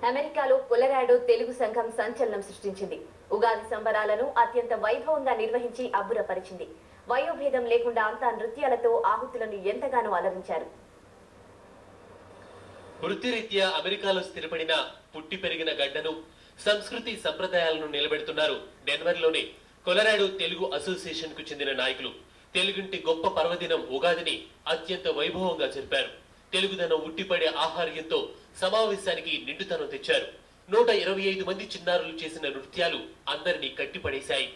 అమెరికాలో కొలరాడో తెలుగు సంఘం సంచలనం సృష్టించింది. ఉగాది సంబరాలను అత్యంత వైభవంగా నిర్వహించి అబ్బురపరిచింది. వయోభేదం లేకుండా అంతా నృత్యాలతో ఆహుతులను ఎంతగానో అలరించారు. వృత్తిరీత్యా అమెరికాలో స్థిరపడిన పుట్టి పెరిగిన గడ్డను సంస్కృతి సంప్రదాయాలను నిలబెడుతున్నారు డెన్వర్లోని కొలరాడో తెలుగు అసోసియేషన్ కు చెందిన నాయకులు. తెలుగుంటి గొప్ప పర్వదినం ఉగాదిని అత్యంత వైభవంగా జరిపారు. తెలుగుదనం ఉట్టిపడే ఆహార్యంతో సమావేశానికి నిండుతనం తెచ్చారు. 125 మంది చిన్నారులు చేసిన నృత్యాలు అందరినీ కట్టిపడేశాయి.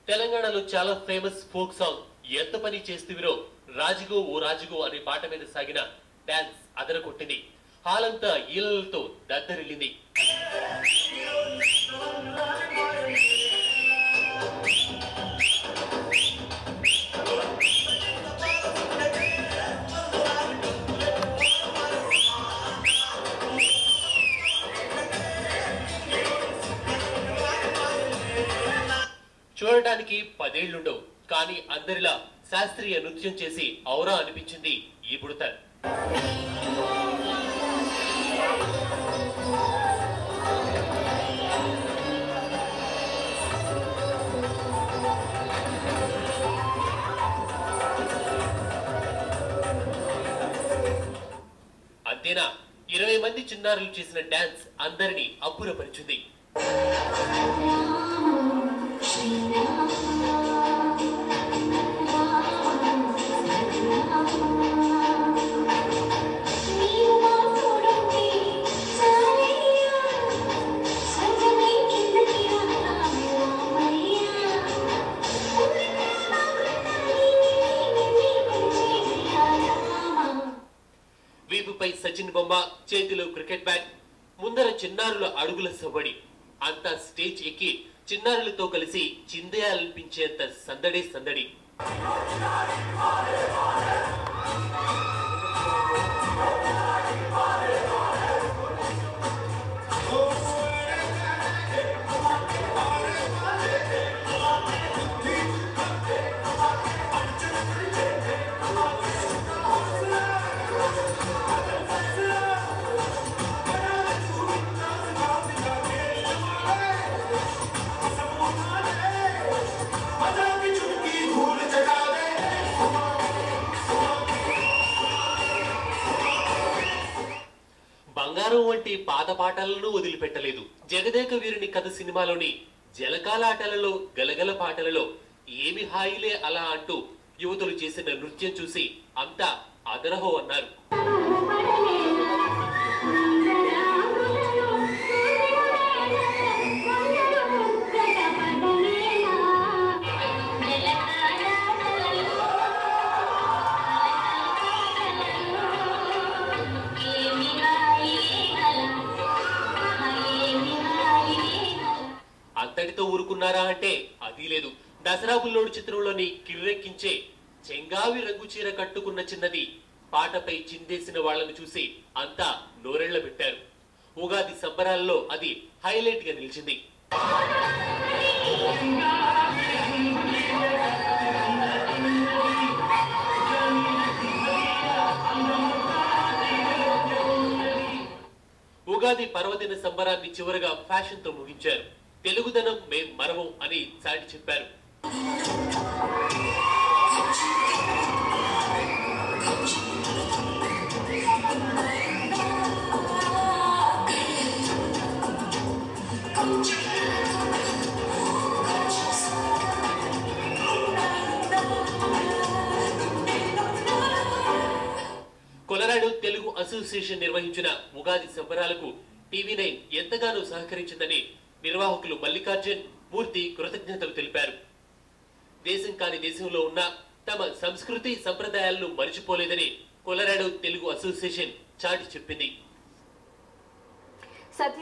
తెలంగాణలో చాలా ఫేమస్ ఫోక్ సాంగ్ ఎంత పని చేస్తువిరో రాజుగో ఓ రాజుగో అనే పాట మీద సాగిన డాన్స్ అదరకొట్టింది. హాలంతా ఈలలతో దద్దరిల్లింది. చూడటానికి 10 ఏళ్లుండవు, కానీ అందరిలా శాస్త్రీయ నృత్యం చేసి ఔరా అనిపించింది ఈ బుడత. అంతేనా, 20 మంది చిన్నారులు చేసిన డాన్స్ అందరినీ అబ్బురపరిచింది. వీపుపై సచిన్ బొమ్మ, చేతిలో క్రికెట్ బ్యాట్, ముందర చిన్నారుల అడుగుల సవ్వడి. అంతా స్టేజ్ ఎక్కి చిన్నారులతో కలిసి చిందేయాలనిపించేంత సందడే సందడి. బంగారం వంటి పాత పాటలను వదిలిపెట్టలేదు. జగదేక వీరుని కథ సినిమాలోని జలకాల ఆటలలో గలగల పాటలలో ఏమి హాయిలే అలా అంటూ యువతులు చేసిన నృత్యం చూసి అంతా అదరహో అన్నారు. అంతటితో ఊరుకున్నారా అంటే అది లేదు. దసరా బుల్లోడు చిత్రంలోని కిర్రెక్కించే చెంగావి రంగు చీర కట్టుకున్న చిన్నది పాటపై చిందేసిన వాళ్లను చూసి అంతా నోరెళ్ల పెట్టారు. ఉగాది సంబరాల్లో అది హైలైట్ గా నిలిచింది. ఉగాది పర్వదిన సంబరాన్ని చివరగా ఫ్యాషన్ తో ముగించారు. తెలుగుదనం మేం మరవం అని చాటి చెప్పారు. కొలరాడో తెలుగు అసోసియేషన్ నిర్వహించిన ఉగాది సంబరాలకు టీవీ9 ఎంతగానో సహకరించిందని నిర్వాహకులు మల్లికార్జున్, మూర్తి కృతజ్ఞతలు తెలిపారు. దేశం కాని దేశంలో ఉన్న తమ సంస్కృతి సంప్రదాయాలను మరిచిపోలేదని కొలరాడో తెలుగు అసోసియేషన్ చాటి చెప్పింది.